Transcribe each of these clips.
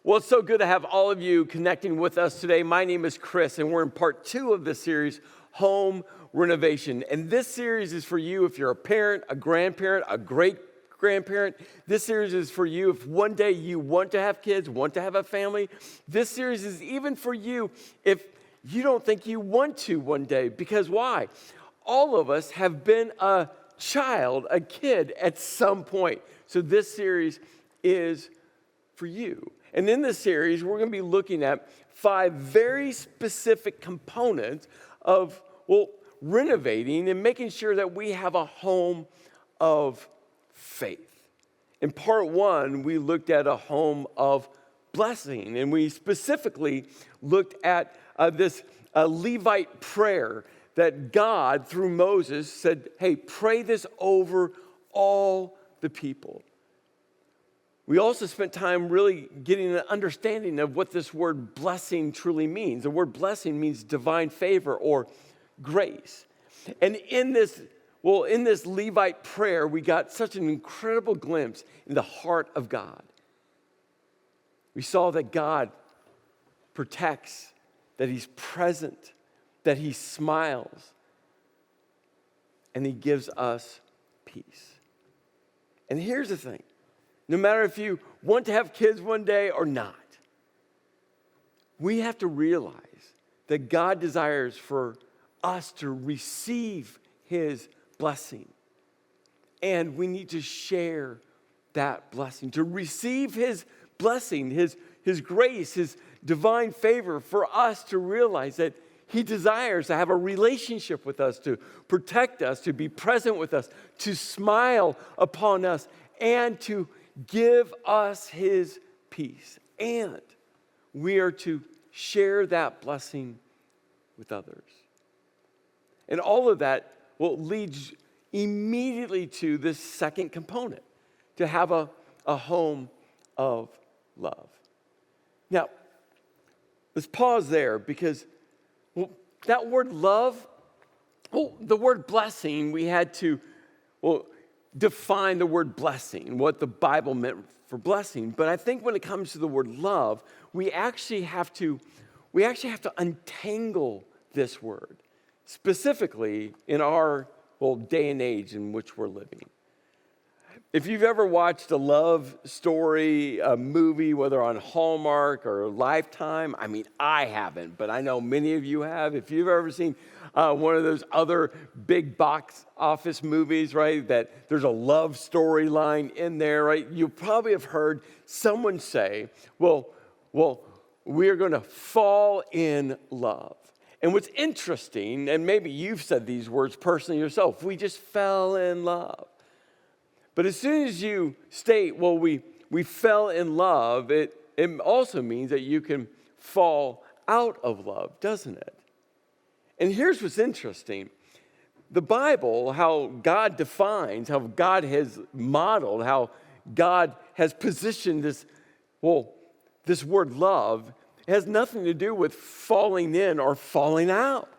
Well, it's so good to have all of you connecting with us today. My name is Chris, and we're in part 2 of this series, Home Renovation. And this series is for you if you're a parent, a grandparent, a great-grandparent. This series is for you if one day you want to have kids, want to have a family. This series is even for you if you don't think you want to one day. Because why? All of us have been a child, a kid at some point. So this series is for you. And in this series, we're going to be looking at 5 very specific components of, renovating and making sure that we have a home of faith. In part 1, we looked at a home of blessing, and we specifically looked at this Levite prayer that God, through Moses, said, hey, pray this over all the people. We also spent time really getting an understanding of what this word blessing truly means. The word blessing means divine favor or grace. And in this Levite prayer, we got such an incredible glimpse in the heart of God. We saw that God protects, that He's present, that He smiles, and He gives us peace. And here's the thing. No matter if you want to have kids one day or not, we have to realize that God desires for us to receive His blessing. And we need to share that blessing, to receive His blessing, His grace, His divine favor, for us to realize that He desires to have a relationship with us, to protect us, to be present with us, to smile upon us, and to give us His peace. And we are to share that blessing with others. And all of that leads immediately to this second component, to have a home of love. Now, let's pause there because that word love, the word blessing, we had to, define the word blessing, what the Bible meant for blessing. But I think when it comes to the word love, we actually have to untangle this word, specifically in our day and age in which we're living. If you've ever watched a love story, a movie, whether on Hallmark or Lifetime, I haven't, but I know many of you have. If you've ever seen one of those other big box office movies, right, that there's a love storyline in there, right, you probably have heard someone say, well, we're going to fall in love. And what's interesting, and maybe you've said these words personally yourself, we just fell in love. But as soon as you state, we fell in love, it also means that you can fall out of love, doesn't it? And here's what's interesting. The Bible, how God defines, how God has modeled, how God has positioned this word love, has nothing to do with falling in or falling out.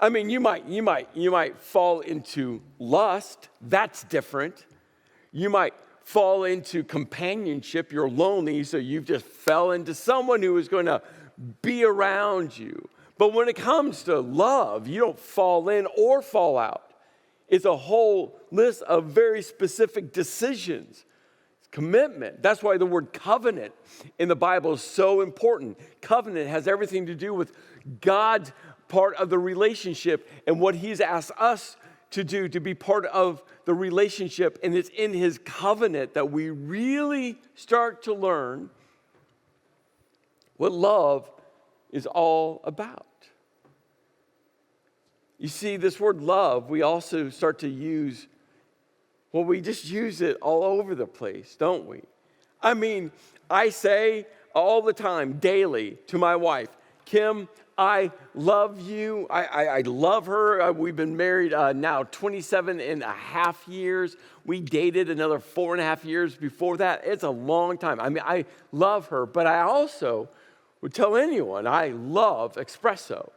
You might fall into lust. That's different. You might fall into companionship. You're lonely, so you just fell into someone who is going to be around you. But when it comes to love, you don't fall in or fall out. It's a whole list of very specific decisions. It's commitment. That's why the word covenant in the Bible is so important. Covenant has everything to do with God's part of the relationship and what He's asked us to do to be part of the relationship. And it's in His covenant that we really start to learn what love is all about. You see, this word love, we also start to use, we just use it all over the place, don't we? I say all the time, daily, to my wife, Kim, I love you. I love her. We've been married now 27 and a half years. We dated another 4.5 years before that. It's a long time. I love her, but I also would tell anyone I love espresso.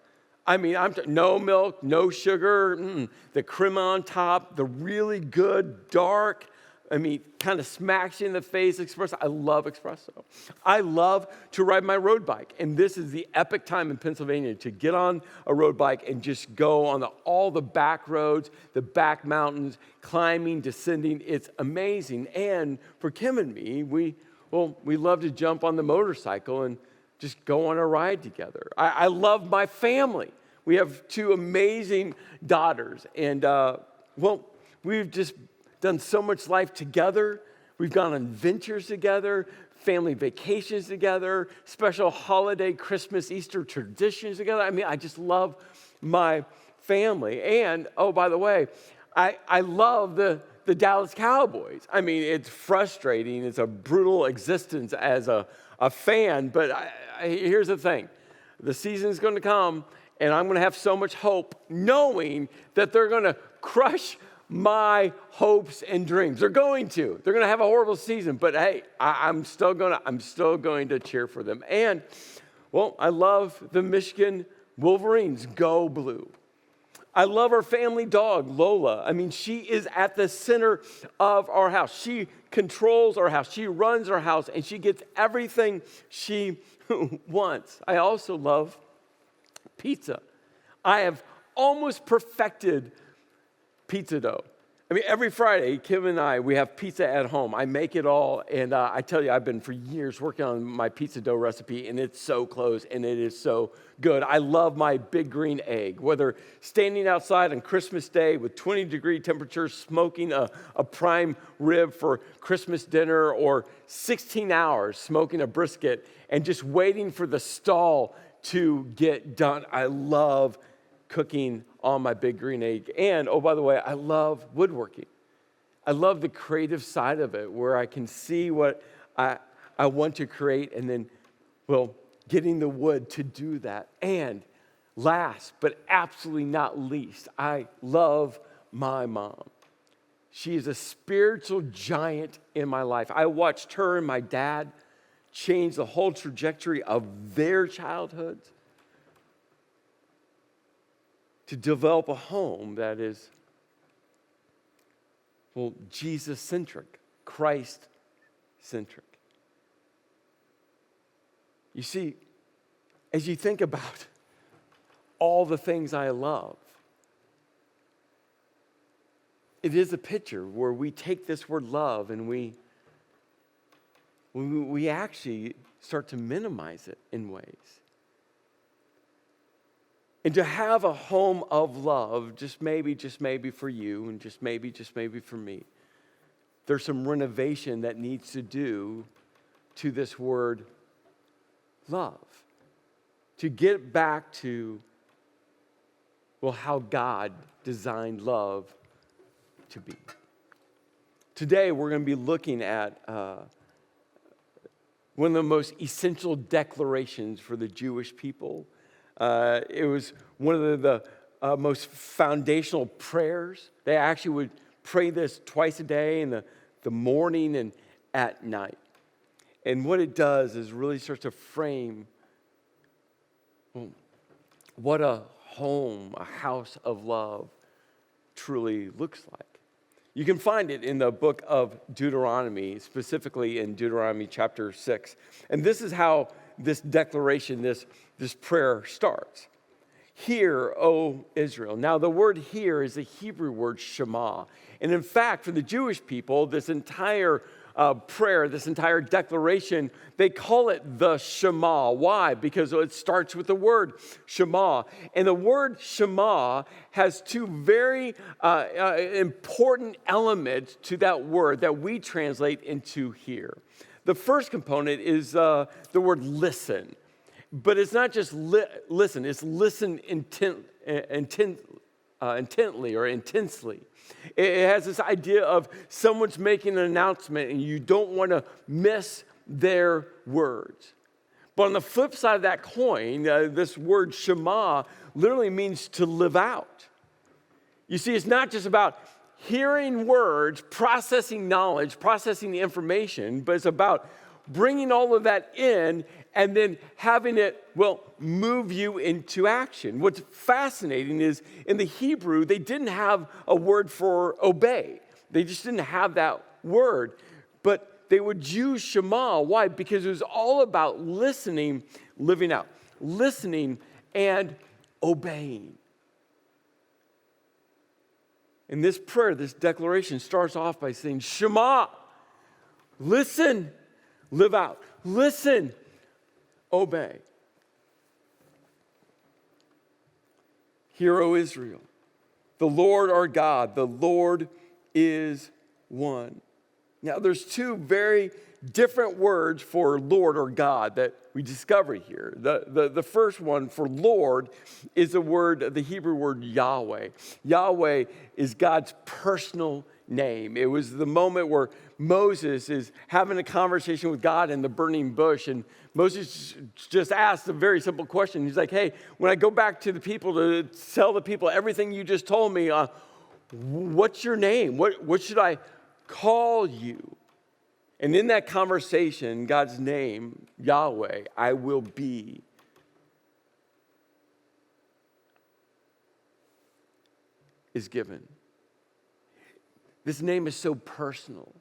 No milk, no sugar, the crema on top, the really good, dark, kind of smacks you in the face espresso. I love espresso. I love to ride my road bike. And this is the epic time in Pennsylvania to get on a road bike and just go on all the back roads, the back mountains, climbing, descending. It's amazing. And for Kim and me, we love to jump on the motorcycle and just go on a ride together. I love my family. We have 2 amazing daughters. And, we've just done so much life together. We've gone on adventures together, family vacations together, special holiday, Christmas, Easter traditions together. I just love my family. And, oh, by the way, I love the Dallas Cowboys. It's frustrating. It's a brutal existence as a fan. But here's the thing. The season's going to come, and I'm going to have so much hope knowing that they're going to crush my hopes and dreams. They're going to have a horrible season, but hey, I'm still going to cheer for them. And I love the Michigan Wolverines. Go Blue. I love our family dog, Lola. She is at the center of our house. She controls our house. She runs our house, and she gets everything she wants. I also love pizza. I have almost perfected pizza dough. Every Friday, Kim and I, we have pizza at home. I make it all, and I tell you, I've been for years working on my pizza dough recipe, and it's so close, and it is so good. I love my big green egg, whether standing outside on Christmas Day with 20-degree temperatures, smoking a prime rib for Christmas dinner, or 16 hours smoking a brisket, and just waiting for the stall to get done. I love cooking on my big green egg. And, oh, by the way, I love woodworking. I love the creative side of it, where I can see what I want to create, and then, getting the wood to do that. And last, but absolutely not least, I love my mom. She is a spiritual giant in my life. I watched her and my dad change the whole trajectory of their childhoods to develop a home that is, Jesus-centric, Christ-centric. You see, as you think about all the things I love, it is a picture where we take this word love and we actually start to minimize it in ways. And to have a home of love, just maybe for you, and just maybe for me, there's some renovation that needs to do to this word love. To get back to, how God designed love to be. Today, we're going to be looking at one of the most essential declarations for the Jewish people. It was one of the most foundational prayers. They actually would pray this twice a day, in the morning and at night. And what it does is really starts to frame what a home, a house of love truly looks like. You can find it in the book of Deuteronomy, specifically in Deuteronomy chapter 6. And this is how this declaration, this prayer starts. Hear, O Israel. Now, the word hear is a Hebrew word, Shema. And in fact, for the Jewish people, this entire prayer, this entire declaration, they call it the Shema. Why? Because it starts with the word Shema. And the word Shema has 2 very important elements to that word that we translate into hear. The first component is the word listen. But it's not just listen, it's listen intently or intensely. It has this idea of someone's making an announcement and you don't want to miss their words. But on the flip side of that coin, this word Shema literally means to live out. You see, it's not just about hearing words, processing knowledge, processing the information, but it's about bringing all of that in and then having it, move you into action. What's fascinating is in the Hebrew, they didn't have a word for obey. They just didn't have that word. But they would use Shema. Why? Because it was all about listening, living out. Listening and obeying. And this prayer, this declaration starts off by saying, Shema, listen, live out. Listen, obey. Hear, O Israel, the Lord our God, the Lord is one. Now, there's two very different words for Lord or God that we discover here. The first one for Lord is the Hebrew word Yahweh. Yahweh is God's personal name. It was the moment where Moses is having a conversation with God in the burning bush, and Moses just asked a very simple question. He's like, hey, when I go back to the people to tell the people everything you just told me, what's your name? What should I call you? And in that conversation, God's name, Yahweh, I will be, is given. This name is so personal.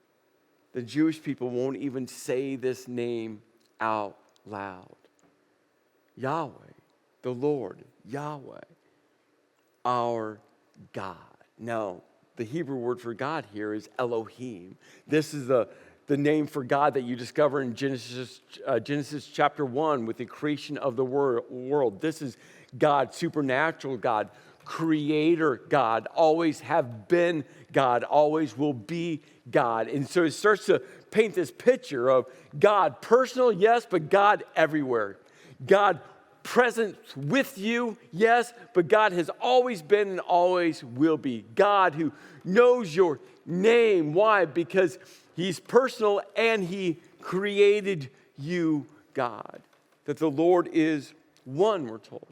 The Jewish people won't even say this name out loud. Yahweh, the Lord, Yahweh, our God. Now, the Hebrew word for God here is Elohim. This is the name for God that you discover in Genesis chapter 1 with the creation of the world. This is God, supernatural God, creator God, always have been God, always will be God. And so it starts to paint this picture of God personal, yes, but God everywhere. God present with you, yes, but God has always been and always will be. God who knows your name. Why? Because He's personal and He created you, God. That the Lord is one, we're told.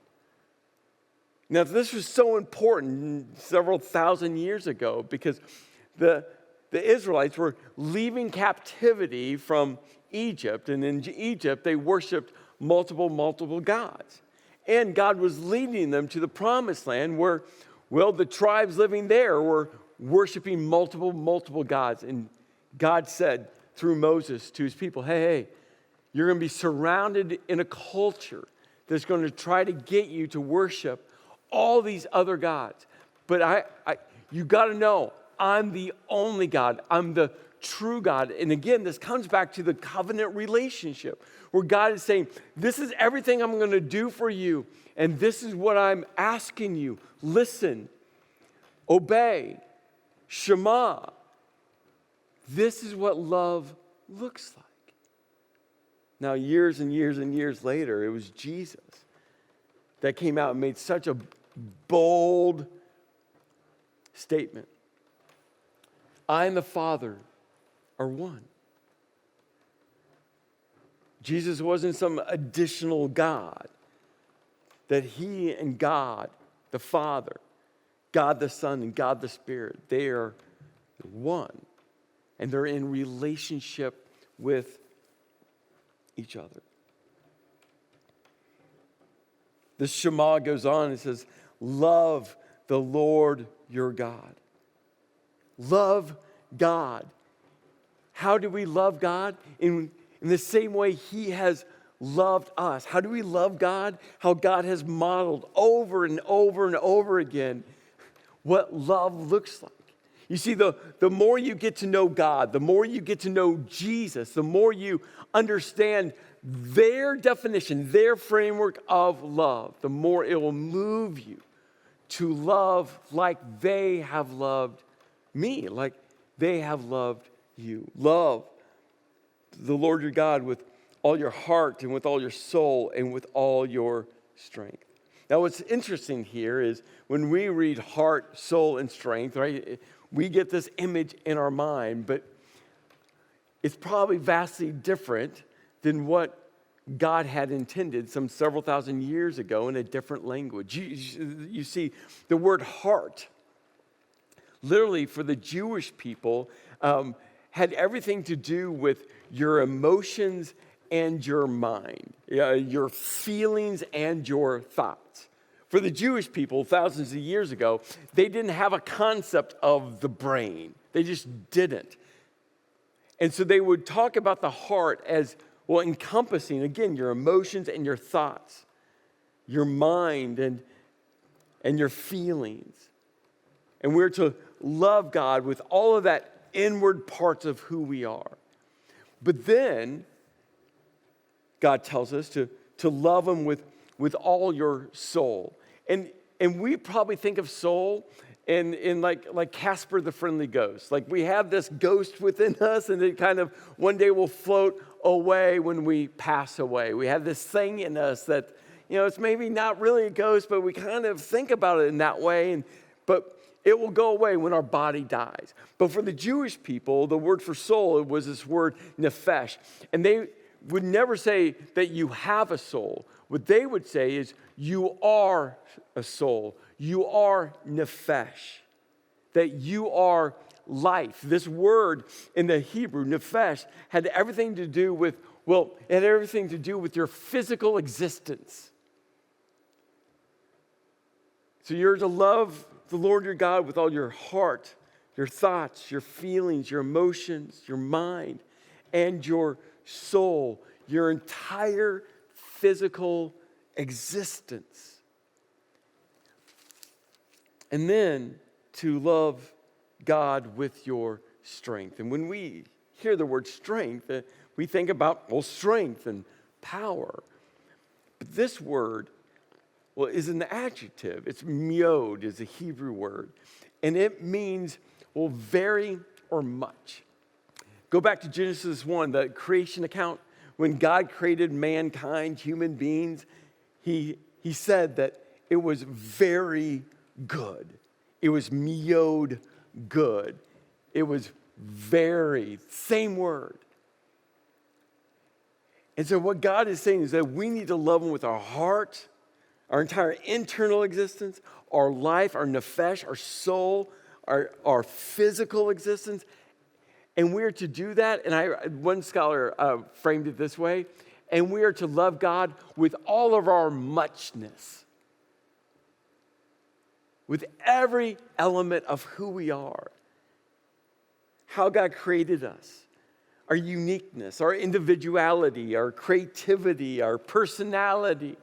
Now, this was so important several thousand years ago because the Israelites were leaving captivity from Egypt. And in Egypt, they worshiped multiple gods. And God was leading them to the promised land where, well, the tribes living there were worshiping multiple gods. And God said through Moses to His people, hey, you're going to be surrounded in a culture that's going to try to get you to worship all these other gods. But you got to know, I'm the only God. I'm the true God. And again, this comes back to the covenant relationship where God is saying, this is everything I'm going to do for you. And this is what I'm asking you. Listen, obey, Shema. This is what love looks like. Now, years and years and years later, it was Jesus that came out and made such a bold statement. I and the Father are one. Jesus wasn't some additional God. That He and God, the Father, God the Son, and God the Spirit, they are one. And they're in relationship with each other. The Shema goes on and says, love the Lord your God. Love God. How do we love God? In the same way He has loved us. How do we love God? How God has modeled over and over and over again what love looks like. You see, the more you get to know God, the more you get to know Jesus, the more you understand their definition, their framework of love, the more it will move you to love like they have loved me, like they have loved you. Love the Lord your God with all your heart and with all your soul and with all your strength. Now, what's interesting here is when we read heart, soul, and strength, right, we get this image in our mind, but it's probably vastly different than what God had intended some several thousand years ago in a different language. You see, the word heart, literally for the Jewish people, had everything to do with your emotions and your mind, your feelings and your thoughts. For the Jewish people, thousands of years ago, they didn't have a concept of the brain. They just didn't. And so they would talk about the heart as, well, encompassing, again, your emotions and your thoughts, your mind and your feelings. And we're to love God with all of that inward parts of who we are. But then God tells us to love him with all your soul. And we probably think of soul in like Casper the Friendly Ghost. Like we have this ghost within us, and it kind of one day will float away when we pass away. We have this thing in us that, it's maybe not really a ghost, but we kind of think about it in that way. But it will go away when our body dies. But for the Jewish people, the word for soul, it was this word nephesh. And they would never say that you have a soul. What they would say is you are a soul. You are nephesh. That you are life. This word in the Hebrew, nephesh, had everything to do with, your physical existence. So you're to love the Lord your God with all your heart, your thoughts, your feelings, your emotions, your mind, and your soul, your entire physical existence. And then to love God with your strength. And when we hear the word strength, we think about, strength and power. But this word, is an adjective. It's miod, is a Hebrew word. And it means, very or much. Go back to Genesis 1, the creation account. When God created mankind, human beings, he said that it was very good. It was miod good. It was very, same word. And so what God is saying is that we need to love him with our heart, our entire internal existence, our life, our nephesh, our soul, our physical existence. And we are to do that, and one scholar framed it this way, and we are to love God with all of our muchness, with every element of who we are, how God created us, our uniqueness, our individuality, our creativity, our personality,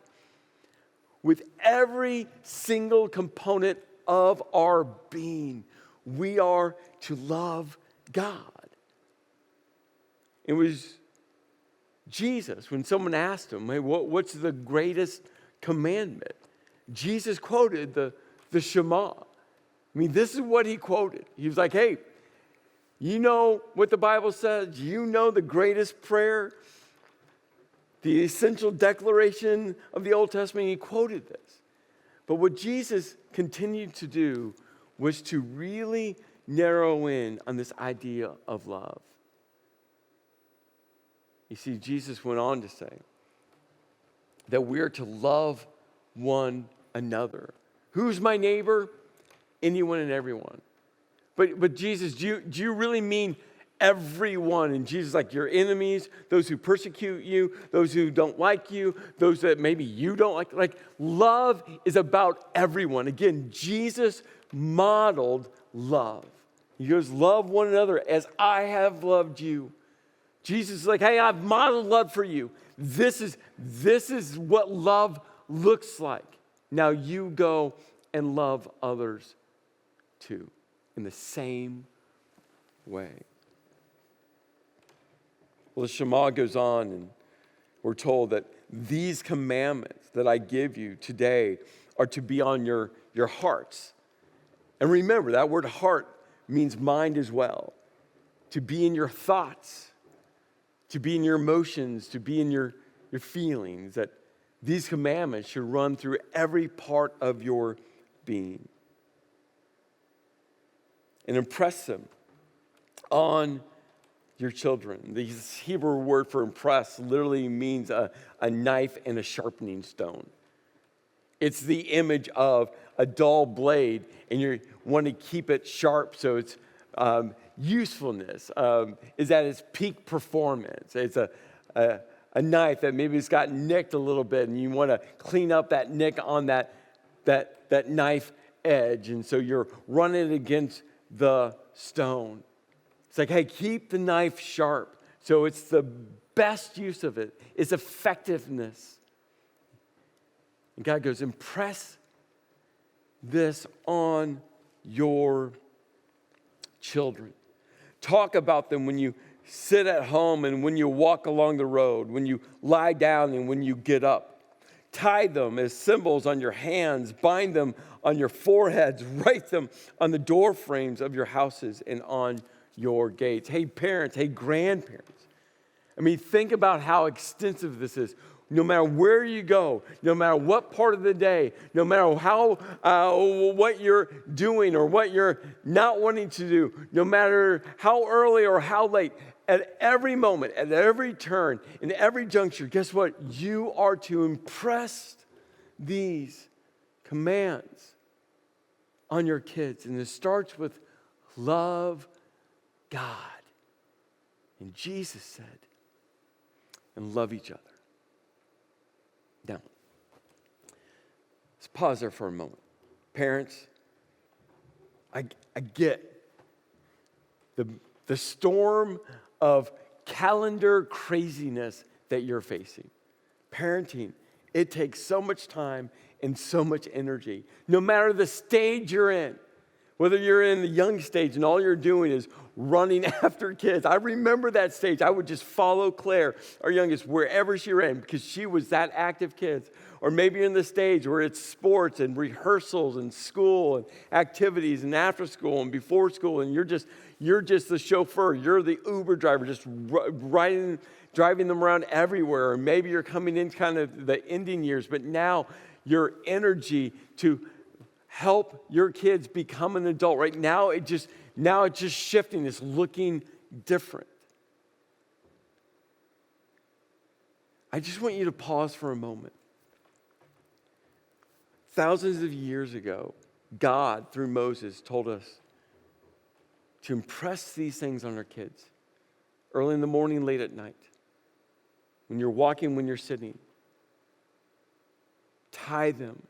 with every single component of our being. We are to love God. It was Jesus, when someone asked him, hey, what's the greatest commandment? Jesus quoted the Shema. This is what he quoted. He was like, hey, you know what the Bible says? You know the greatest prayer? The essential declaration of the Old Testament, he quoted this. But what Jesus continued to do was to really narrow in on this idea of love. You see, Jesus went on to say that we are to love one another. Who's my neighbor? Anyone and everyone. But Jesus, do you really mean everyone? And Jesus is like, your enemies, those who persecute you, those who don't like you, those that maybe you don't like. Like, love is about everyone. Again, Jesus modeled love. He goes, love one another as I have loved you. Jesus is like, hey, I've modeled love for you. This is what love looks like. Now you go and love others too, in the same way. Well, the Shema goes on, and we're told that these commandments that I give you today are to be on your hearts. And remember, that word heart means mind as well. To be in your thoughts, to be in your emotions, to be in your feelings, that these commandments should run through every part of your being. And impress them on your children. The Hebrew word for impress literally means a knife and a sharpening stone. It's the image of a dull blade, and you want to keep it sharp so its usefulness is at its peak performance. It's a knife that maybe it's got nicked a little bit, and you want to clean up that nick on that knife edge, and so you're running against the stone. It's like, hey, keep the knife sharp. So it's the best use of it. It's effectiveness. And God goes, impress this on your children. Talk about them when you sit at home and when you walk along the road, when you lie down and when you get up. Tie them as symbols on your hands, bind them on your foreheads, write them on the door frames of your houses and on your gates. Hey, parents, hey, grandparents. I mean, think about how extensive this is. No matter where you go, no matter what part of the day, no matter how what you're doing or what you're not wanting to do, no matter how early or how late, at every moment, at every turn, in every juncture, guess what? You are to impress these commands on your kids. And it starts with love God. And Jesus said, and love each other. Now, let's pause there for a moment. Parents, I get the storm of calendar craziness that you're facing. Parenting, it takes so much time and so much energy. No matter the stage you're in, whether you're in the young stage and all you're doing is running after kids. I remember that stage. I would just follow Claire, our youngest, wherever she ran because she was that active kid. Or maybe you're in the stage where it's sports and rehearsals and school and activities and after school and before school and you're just the chauffeur. You're the Uber driver just driving them around everywhere. Or maybe you're coming in kind of the ending years, but now your energy to help your kids become an adult. Right now, it's just shifting. It's looking different. I just want you to pause for a moment. Thousands of years ago, God, through Moses, told us to impress these things on our kids. Early in the morning, late at night. When you're walking, when you're sitting. Tie them.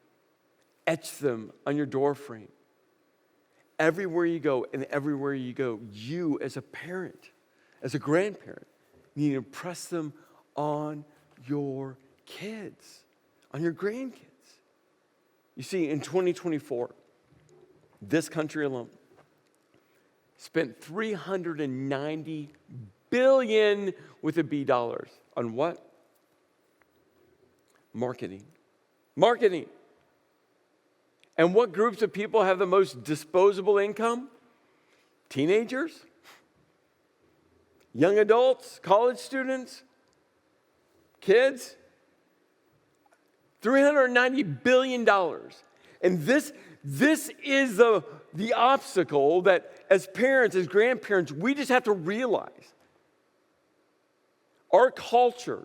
Etch them on your door frame. Everywhere you go and everywhere you go, you as a parent, as a grandparent, need to impress them on your kids, on your grandkids. You see, in 2024, this country alone spent $390 billion with a B dollars on what? Marketing. Marketing. And what groups of people have the most disposable income? Teenagers, young adults, college students, kids. $390 billion. And this is the obstacle that as parents, as grandparents, we just have to realize. Our culture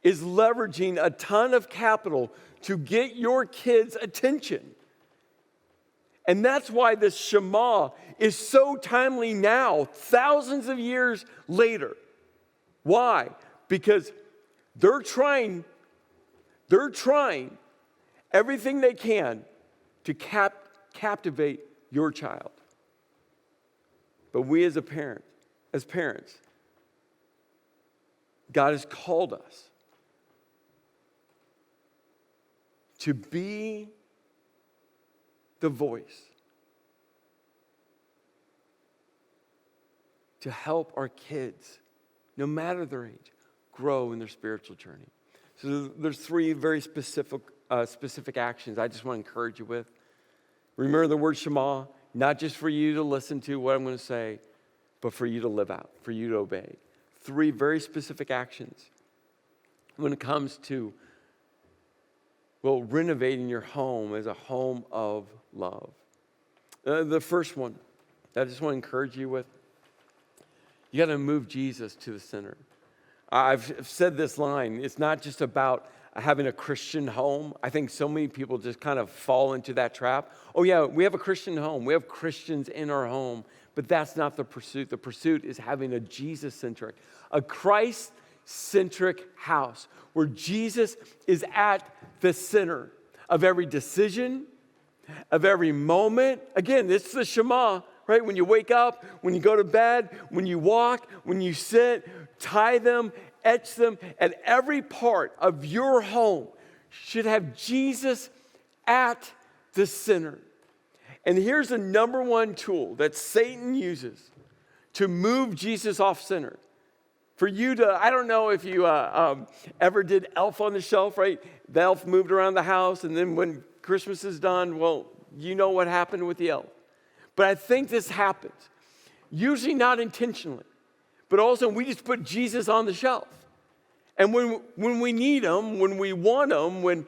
is leveraging a ton of capital to get your kids' attention. And that's why this Shema is so timely now, thousands of years later. Why? Because they're trying everything they can to captivate your child. But we as parents, God has called us to be the voice to help our kids, no matter their age, grow in their spiritual journey. So there's three very specific actions I just want to encourage you with. Remember the word Shema, not just for you to listen to what I'm going to say, but for you to live out, for you to obey. Three very specific actions when it comes to, well, renovating your home as a home of love. The first one that I just want to encourage you with, you got to move Jesus to the center. I've said this line, it's not just about having a Christian home. I think so many people just kind of fall into that trap. Oh yeah, we have a Christian home. We have Christians in our home, but that's not the pursuit. The pursuit is having a Jesus-centric, a Christ-centric house where Jesus is at the center of every decision, of every moment. Again, this is the Shema, right? When you wake up, when you go to bed, when you walk, when you sit, tie them, etch them, and every part of your home should have Jesus at the center. And here's the number one tool that Satan uses to move Jesus off center. For you to, I don't know if you ever did Elf on the Shelf, right? The elf moved around the house, and then when Christmas is done, well, you know what happened with the elf. But I think this happens, usually not intentionally, but also we just put Jesus on the shelf. And when we need him, when we want him, when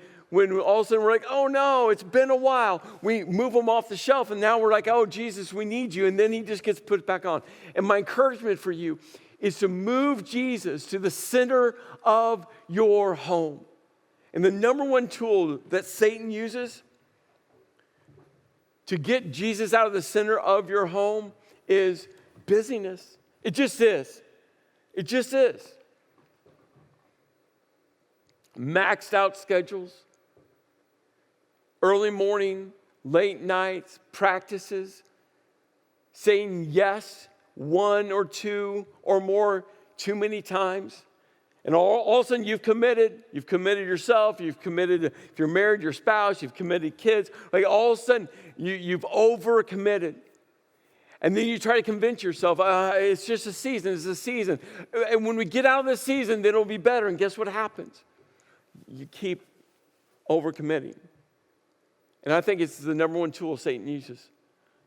all of a sudden we're like, oh no, it's been a while, we move him off the shelf, and now we're like, oh Jesus, we need you, and then he just gets put back on. And my encouragement for you is to move Jesus to the center of your home. And the number one tool that Satan uses to get Jesus out of the center of your home is busyness. It just is. It just is. Maxed out schedules, early morning, late nights, practices, saying yes one or two or more too many times. And all of a sudden you've committed yourself, you've committed, if you're married, your spouse, you've committed kids. Like all of a sudden you've overcommitted. And then you try to convince yourself, it's just a season, it's a season. And when we get out of this season, then it'll be better. And guess what happens? You keep overcommitting. And I think it's the number one tool Satan uses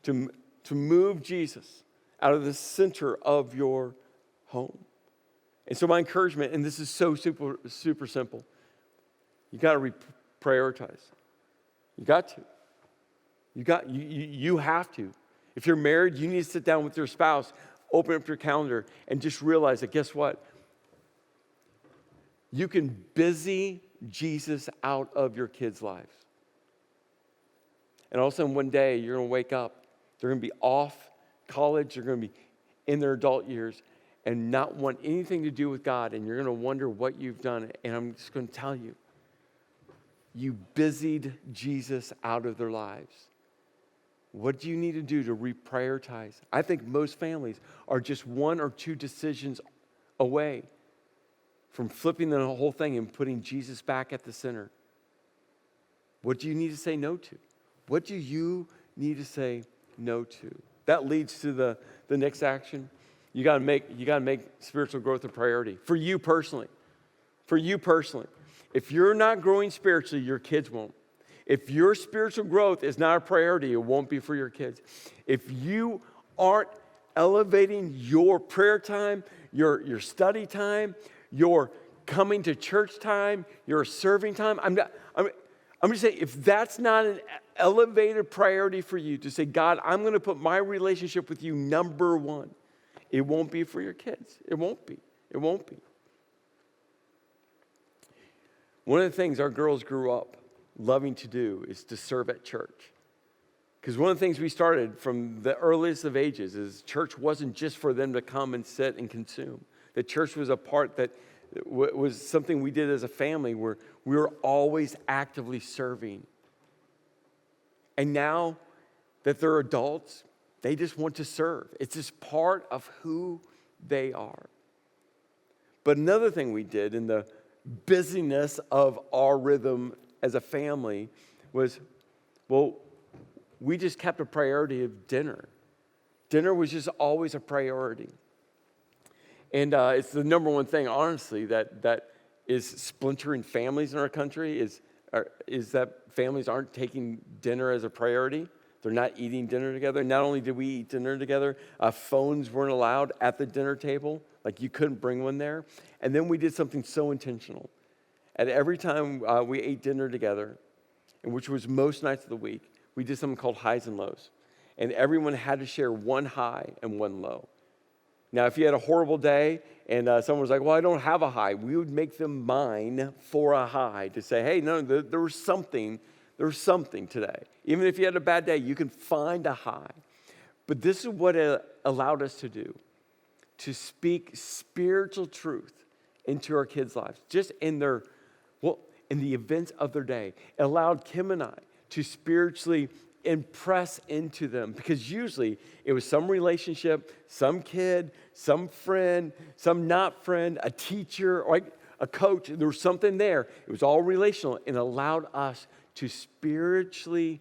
to move Jesus out of the center of your home. And so my encouragement, and this is so super simple, you got to prioritize. You got to. You have to. If you're married, you need to sit down with your spouse, open up your calendar, and just realize that, guess what? You can busy Jesus out of your kids' lives. And all of a sudden one day you're going to wake up, they're going to be off college, they're going to be in their adult years, and not want anything to do with God, and you're going to wonder what you've done. And I'm just going to tell you, you busied Jesus out of their lives. What do you need to do to reprioritize? I think most families are just one or two decisions away from flipping the whole thing and putting Jesus back at the center. What do you need to say no to? What do you need to say no to? That leads to the next action. You got to make spiritual growth a priority for you personally. For you personally. If you're not growing spiritually, your kids won't. If your spiritual growth is not a priority, it won't be for your kids. If you aren't elevating your prayer time, your study time, your coming to church time, your serving time, I'm just saying, if that's not an elevated priority for you to say, God, I'm going to put my relationship with you number one, it won't be for your kids. It won't be. It won't be. One of the things our girls grew up loving to do is to serve at church. Because one of the things we started from the earliest of ages is church wasn't just for them to come and sit and consume. The church was a part that was something we did as a family where we were always actively serving. And now that they're adults, they just want to serve. It's just part of who they are. But another thing we did in the busyness of our rhythm as a family was, well, we just kept a priority of dinner. Dinner was just always a priority. And it's the number one thing, honestly, that is splintering families in our country is that families aren't taking dinner as a priority. They're not eating dinner together. Not only did we eat dinner together, phones weren't allowed at the dinner table. Like you couldn't bring one there. And then we did something so intentional. And every time we ate dinner together, and which was most nights of the week, we did something called highs and lows. And everyone had to share one high and one low. Now, if you had a horrible day and someone was like, well, I don't have a high, we would make them mine for a high to say, hey, no, there was something today. Even if you had a bad day, you can find a high. But this is what it allowed us to do, to speak spiritual truth into our kids' lives, just in the events of their day. It allowed Kim and I to spiritually impress into them, because usually it was some relationship, some kid, some friend, some not friend, a teacher, or a coach. There was something there. It was all relational and allowed us to spiritually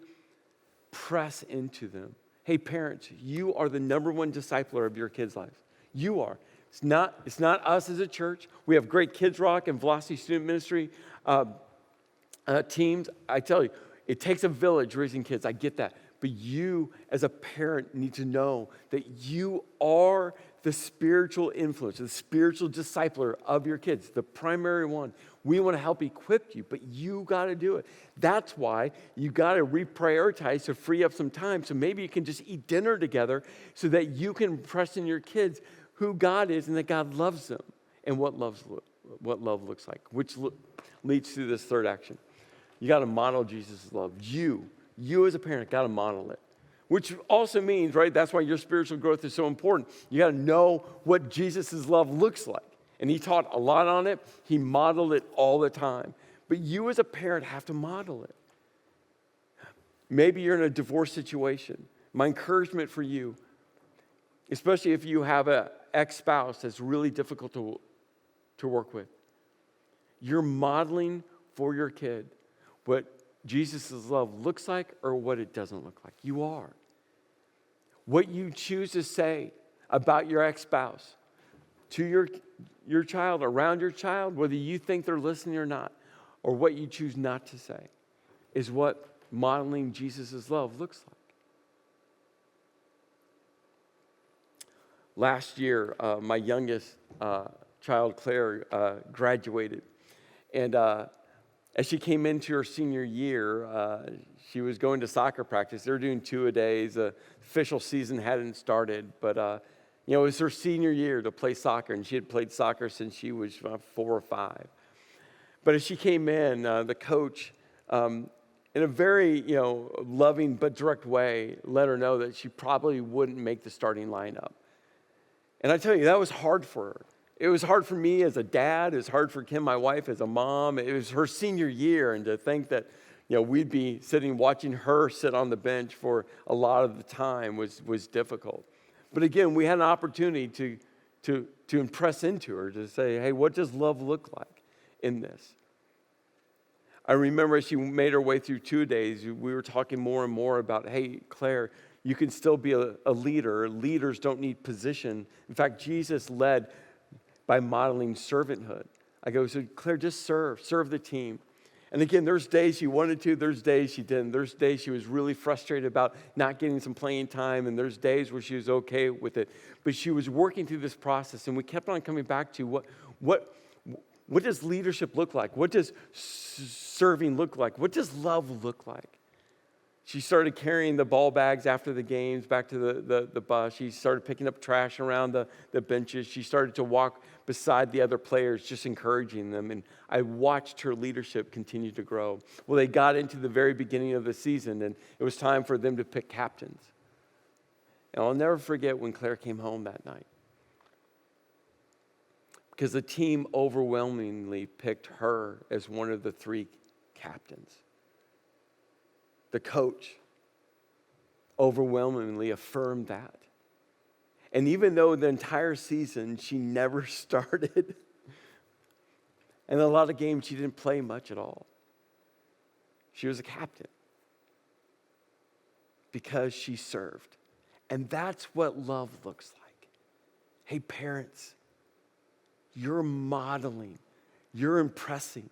press into them. Hey, parents, you are the number one discipler of your kids' lives. You are. It's not us as a church. We have great Kids Rock and Velocity Student Ministry teams. I tell you, it takes a village raising kids. I get that. But you, as a parent, need to know that you are the spiritual influence, the spiritual discipler of your kids, the primary one. We want to help equip you, but you got to do it. That's why you got to reprioritize to free up some time, so maybe you can just eat dinner together so that you can impress in your kids who God is and that God loves them and what love looks like, which leads to this third action. You got to model Jesus' love. You as a parent got to model it, which also means, right, that's why your spiritual growth is so important. You got to know what Jesus' love looks like. And he taught a lot on it. He modeled it all the time. But you as a parent have to model it. Maybe you're in a divorce situation. My encouragement for you, especially if you have an ex-spouse that's really difficult to work with, you're modeling for your kid what Jesus' love looks like or what it doesn't look like. You are. What you choose to say about your ex-spouse to your child, around your child, whether you think they're listening or not, or what you choose not to say, is what modeling Jesus' love looks like. Last year, my youngest child, Claire, graduated. And as she came into her senior year, she was going to soccer practice. They were doing 2-a-days. The official season hadn't started, but it was her senior year to play soccer, and she had played soccer since she was 4 or 5. But as she came in, the coach, in a very loving but direct way, let her know that she probably wouldn't make the starting lineup. And I tell you, that was hard for her. It was hard for me as a dad. It was hard for Kim, my wife, as a mom. It was her senior year, and to think that we'd be sitting watching her sit on the bench for a lot of the time was difficult. But again, we had an opportunity to impress into her, to say, hey, what does love look like in this? I remember as she made her way through 2-days, we were talking more and more about, hey, Claire, you can still be a leader. Leaders don't need position. In fact, Jesus led by modeling servanthood. I go, so Claire, just serve the team. And again, there's days she wanted to, there's days she didn't. There's days she was really frustrated about not getting some playing time, and there's days where she was okay with it. But she was working through this process, and we kept on coming back to what does leadership look like? What does serving look like? What does love look like? She started carrying the ball bags after the games back to the bus. She started picking up trash around the benches. She started to walk beside the other players, just encouraging them. And I watched her leadership continue to grow. Well, they got into the very beginning of the season, and it was time for them to pick captains. And I'll never forget when Claire came home that night, because the team overwhelmingly picked her as one of the 3 captains. The coach overwhelmingly affirmed that. And even though the entire season she never started, and a lot of games she didn't play much at all, she was a captain because she served. And that's what love looks like. Hey, parents, you're modeling, you're impressing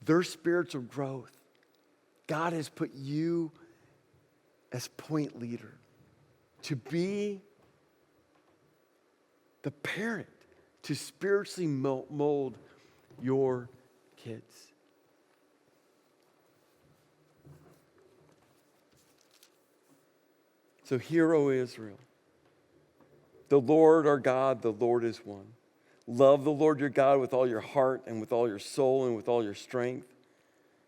their spiritual growth. God has put you as point leader to be the parent, to spiritually mold your kids. So hear, O Israel, the Lord our God, the Lord is one. Love the Lord your God with all your heart and with all your soul and with all your strength.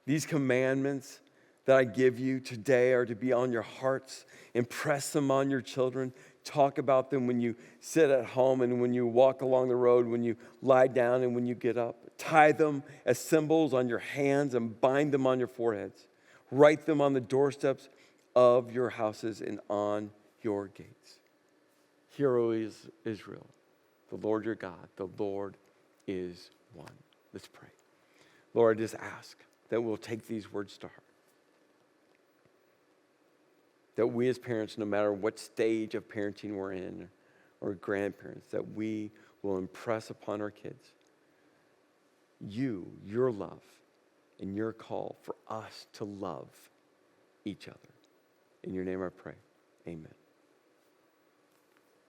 These commandments that I give you today are to be on your hearts. Impress them on your children. Talk about them when you sit at home and when you walk along the road, when you lie down and when you get up. Tie them as symbols on your hands and bind them on your foreheads. Write them on the doorsteps of your houses and on your gates. Hear, O Israel, the Lord your God, the Lord is one. Let's pray. Lord, I just ask that we'll take these words to heart. That we as parents, no matter what stage of parenting we're in, or grandparents, that we will impress upon our kids your love, and your call for us to love each other. In your name I pray, amen.